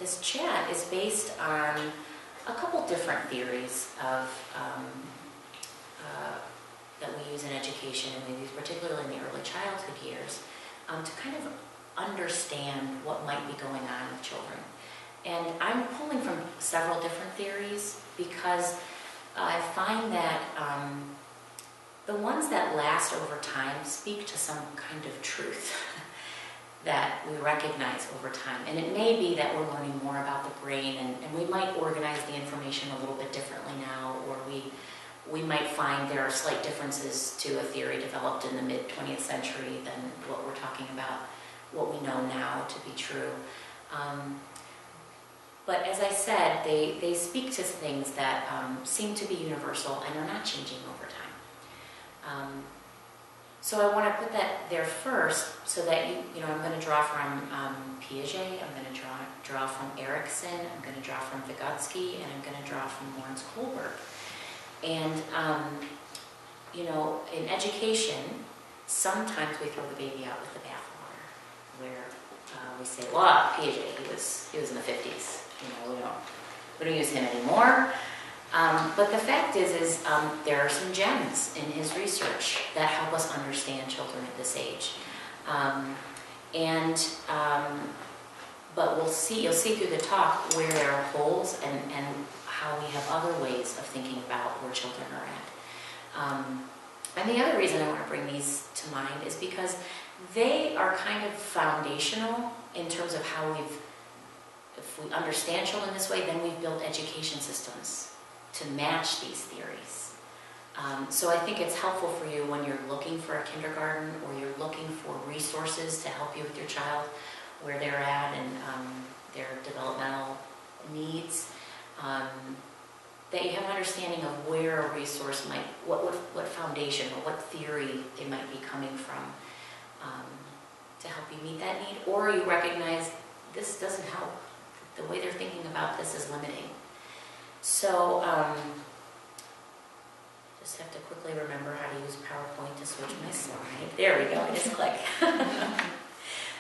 this chat is based on a couple different theories of that we use in education, and we use particularly in the early childhood years, to kind of understand what might be going on with children. And I'm pulling from several different theories because I find that the ones that last over time speak to some kind of truth that we recognize over time. And it may be that we're learning more about the brain, and we might organize the information a little bit differently now, or we might find there are slight differences to a theory developed in the mid-20th century than what we're talking about, what we know now to be true. But as I said, they speak to things that seem to be universal and are not changing over time. So I want to put that there first, so that you know, I'm going to draw from Piaget, I'm going to draw from Erikson, I'm going to draw from Vygotsky, and I'm going to draw from Lawrence Kohlberg. And you know, in education, sometimes we throw the baby out with the bathwater, where we say, well, Piaget, he was in the 50s. You know, we don't use him anymore. But the fact is there are some gems in his research that help us understand children at this age. But you'll see through the talk where there are holes and how we have other ways of thinking about where children are at. And the other reason I want to bring these to mind is because they are kind of foundational in terms of how if we understand children this way, then we've built education systems to match these theories. So I think it's helpful for you when you're looking for a kindergarten, or you're looking for resources to help you with your child, where they're at and their developmental needs, that you have an understanding of where a resource might, what foundation or what theory they might be coming from, to help you meet that need, or you recognize this doesn't help. The way they're thinking about this is limiting. So, just have to quickly remember how to use PowerPoint to switch my slide. There we go, I just click.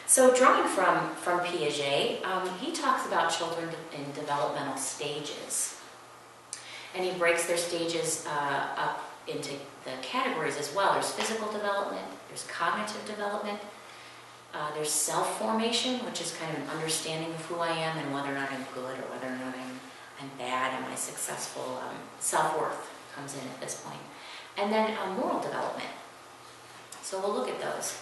So drawing from Piaget, he talks about children in developmental stages. And he breaks their stages up into the categories as well. There's physical development, there's cognitive development, there's self-formation, which is kind of an understanding of who I am and whether or not I'm good or whether or not I'm bad, am I successful. Self-worth comes in at this point. And then moral development. So we'll look at those.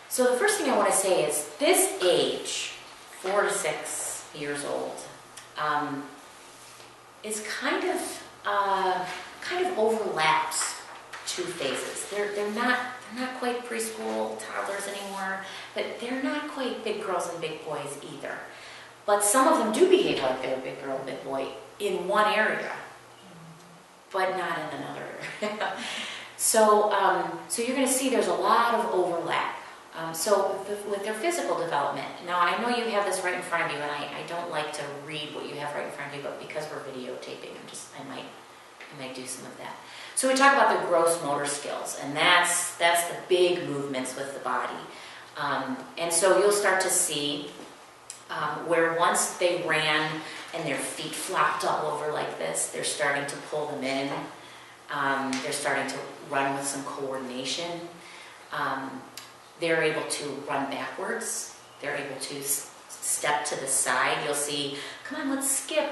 So the first thing I want to say is this age, 4 to 6 years old, is kind of overlaps two phases. They're not quite preschool toddlers anymore, but they're not quite big girls and big boys either. But some of them do behave like they're a big girl, big boy in one area, but not in another area. So you're going to see there's a lot of overlap. So with their physical development, now I know you have this right in front of you, and I don't like to read what you have right in front of you, but because we're videotaping, I might do some of that. So we talk about the gross motor skills, and that's the big movements with the body. And so you'll start to see where once they ran and their feet flopped all over like this, they're starting to pull them in. They're starting to run with some coordination. They're able to run backwards. They're able to step to the side. You'll see, come on, let's skip.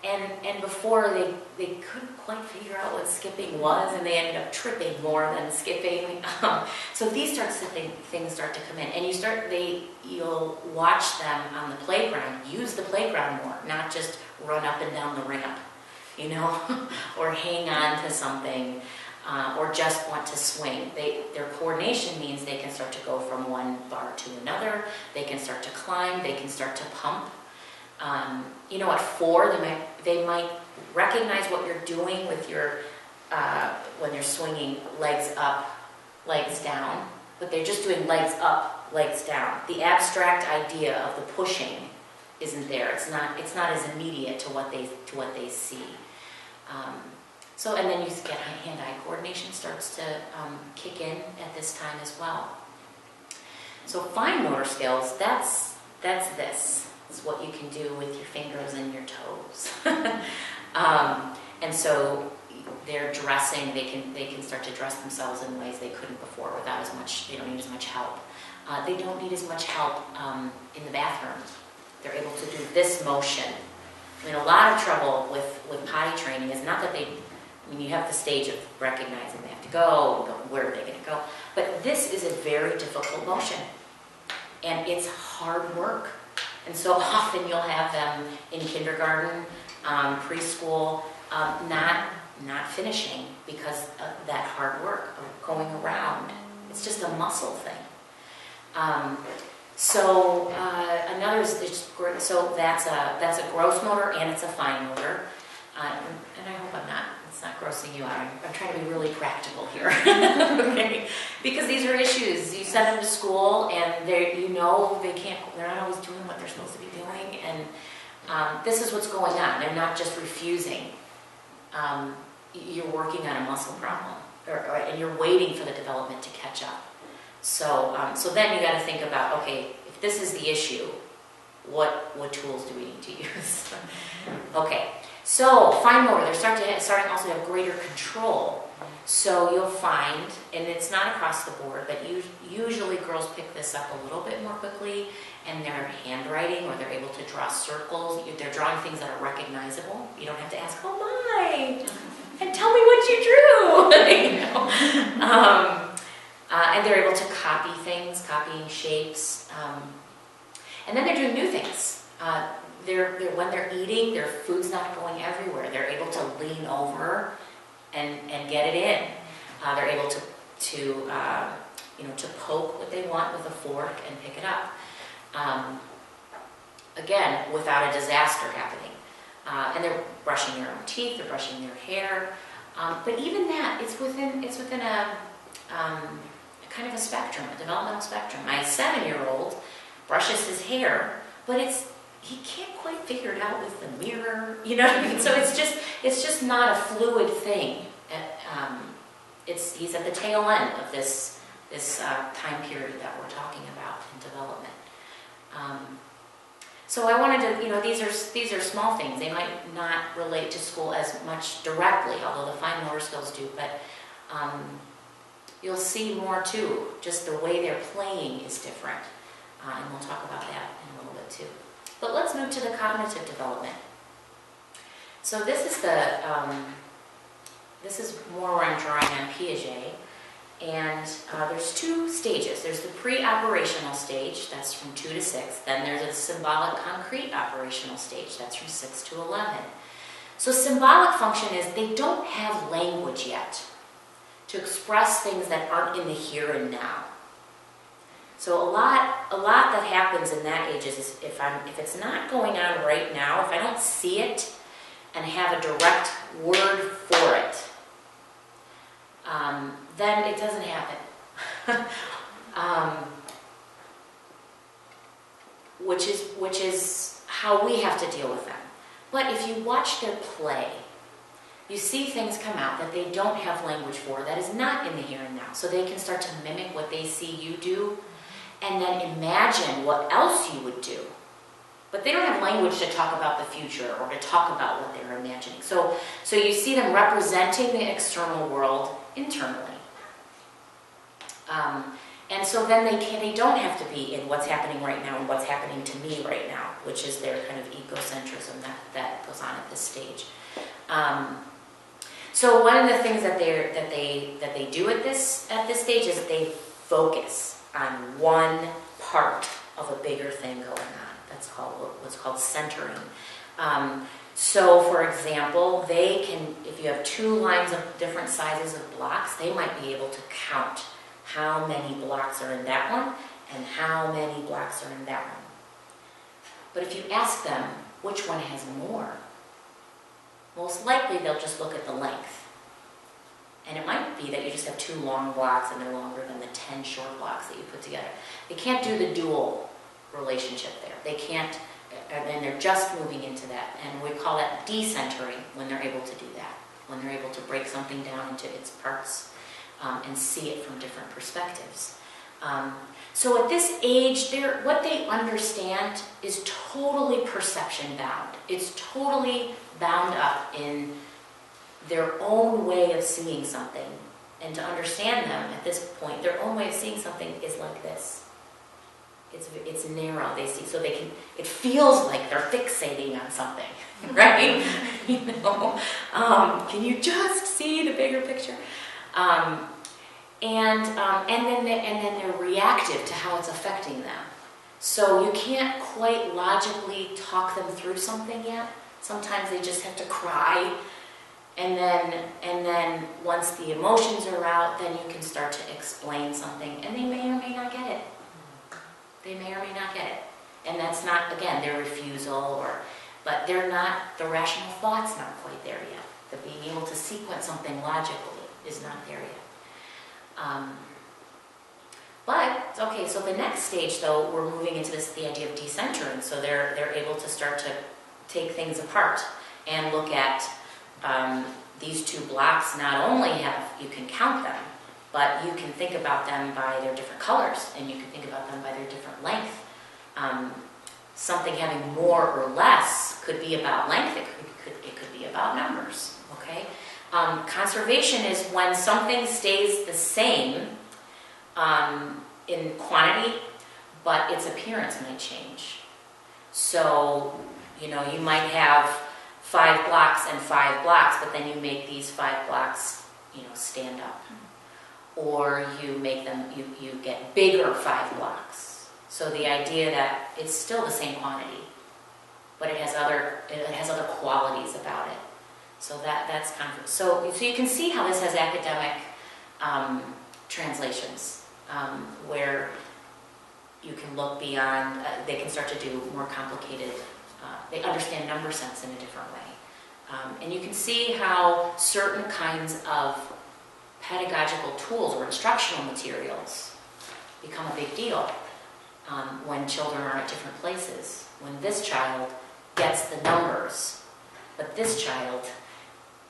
And before they couldn't quite figure out what skipping was, and they ended up tripping more than skipping. So these things start to come in, and you'll watch them on the playground use the playground more, not just run up and down the ramp, you know, or hang on to something, or just want to swing. Their coordination means they can start to go from one bar to another. They can start to climb. They can start to pump. You know, at 4, they might recognize what you're doing with your, when you're swinging legs up, legs down, but they're just doing legs up, legs down. The abstract idea of the pushing isn't there. It's not as immediate to what they see. So, and then you get hand-eye coordination starts to kick in at this time as well. So fine motor skills, that's this. It's what you can do with your fingers and your toes. And so they're dressing, they can start to dress themselves in ways they couldn't before without as much, they don't need as much help. They don't need as much help in the bathroom. They're able to do this motion. I mean, a lot of trouble with potty training is not that you have the stage of recognizing they have to go, where are they going to go? But this is a very difficult motion. And it's hard work. And so often you'll have them in kindergarten, preschool, not finishing because of that hard work of going around. It's just a muscle thing. So that's a gross motor and it's a fine motor. And I hope it's not grossing you out. I'm trying to be really practical here. Okay? Because these are issues. You send them to school and they're not always doing what they're supposed to be doing. And this is what's going on. They're not just refusing. You're working on a muscle problem, and you're waiting for the development to catch up. So then you got to think about, okay, if this is the issue, what tools do we need to use? Okay, so fine motor, they're starting also to have greater control. So you'll find, and it's not across the board, but usually girls pick this up a little bit more quickly, and their handwriting, or they're able to draw circles. They're drawing things that are recognizable. You don't have to ask, oh my, and tell me what you drew. And they're able to copy things, copying shapes. And then they're doing new things. When they're eating, their food's not going everywhere. They're able to lean over and get it in. They're able to poke what they want with a fork and pick it up. Again, without a disaster happening. And they're brushing their own teeth, they're brushing their hair. But even that, it's within a kind of a spectrum, a developmental spectrum. My 7-year-old brushes his hair, but he can't quite figure it out with the mirror, you know what I mean? So it's just not a fluid thing. He's at the tail end of this time period that we're talking about in development. So I wanted to, these are small things. They might not relate to school as much directly, although the fine motor skills do, but you'll see more too. Just the way they're playing is different. And we'll talk about that in a little bit too. But let's move to the cognitive development. So this is more where I'm drawing on Piaget. And there's 2 stages. There's the pre-operational stage, that's from 2 to 6. Then there's a symbolic concrete operational stage, that's from 6 to 11. So symbolic function is they don't have language yet to express things that aren't in the here and now. So a lot that happens in that age is if it's not going on right now, if I don't see it and have a direct word for it, then it doesn't happen. Which is how we have to deal with them. But if you watch their play, you see things come out that they don't have language for, that is not in the here and now. So they can start to mimic what they see you do, and then imagine what else you would do. But they don't have language to talk about the future or to talk about what they're imagining. So you see them representing the external world internally. And so then they don't have to be in what's happening right now and what's happening to me right now, which is their kind of egocentrism that goes on at this stage. So one of the things that they do at this stage is they focus on one part of a bigger thing going on. That's what's called centering. So for example, they can, if you have 2 lines of different sizes of blocks, they might be able to count how many blocks are in that one and how many blocks are in that one. But if you ask them which one has more, most likely they'll just look at the length. And it might be that you just have 2 long blocks and they're longer than the 10 short blocks that you put together. They can't do the dual relationship there. They can't, and they're just moving into that. And we call that decentering when they're able to do that, when they're able to break something down into its parts and see it from different perspectives. So at this age, what they understand is totally perception bound. It's totally bound up in their own way of seeing something. And to understand them at this point, their own way of seeing something is like this. It's narrow. They see, so they can. It feels like they're fixating on something, right? You know, can you just see the bigger picture? And then they're reactive to how it's affecting them. So you can't quite logically talk them through something yet. Sometimes they just have to cry, and then once the emotions are out, then you can start to explain something, and they may or may not get it. They may or may not get it, and that's not, again, their refusal, but they're not. The rational thought's not quite there yet. The being able to sequence something logically is not there yet. But okay, so the next stage, though, we're moving into the idea of decentering. So they're able to start to take things apart and look at these two blocks. Not only you can count them, but you can think about them by their different colors, and you can think about them by their different length. Something having more or less could be about length. It could be about numbers. Okay. Conservation is when something stays the same in quantity, but its appearance might change. So, you know, you might have 5 blocks and 5 blocks, but then you make these 5 blocks, you know, stand up. Or you make them, you get bigger 5 blocks. So the idea that it's still the same quantity, but it has other qualities about it. So that's kind of, so you can see how this has academic translations, where you can look beyond, they can start to do more complicated, they understand number sense in a different way. And you can see how certain kinds of pedagogical tools or instructional materials become a big deal when children are at different places. When this child gets the numbers, but this child,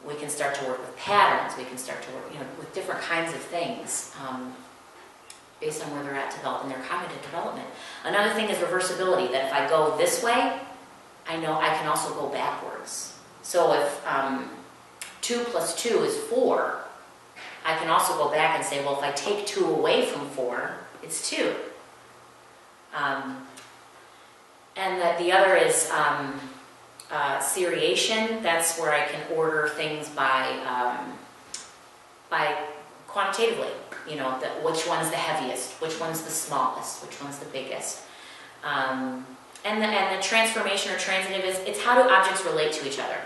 we can start to work with patterns, we can start to work, you know, with different kinds of things based on where they're at in their cognitive development. Another thing is reversibility, that if I go this way, I know I can also go backwards. So if 2 plus 2 is 4, I can also go back and say, well, if I take 2 away from 4, it's 2. And the other is seriation. That's where I can order things by quantitatively. You know, which one's the heaviest, which one's the smallest, which one's the biggest. And the transformation or transitive is, it's how do objects relate to each other.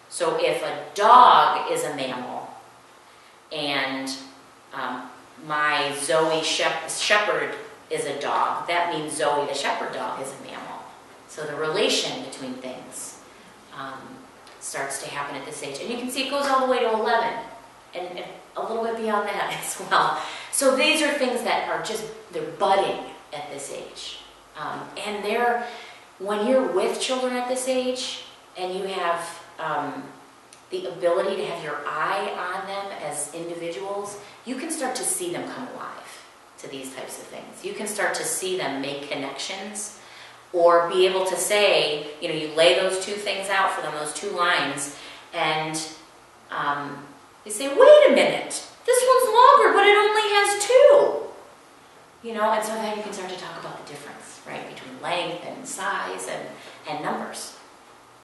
So if a dog is a mammal, and my Zoe shepherd is a dog, that means Zoe the shepherd dog is a mammal. So the relation between things starts to happen at this age. And you can see it goes all the way to 11, and a little bit beyond that as well. So these are things that are they're budding at this age. And when you're with children at this age, and you have the ability to have your eye on them as individuals, you can start to see them come alive to these types of things. You can start to see them make connections, or be able to say, you know, you lay those 2 things out for them, those 2 lines, and you say, wait a minute, this one's longer, but it only has 2. You know, and so then you can start to talk about the difference, right, between length and size and numbers.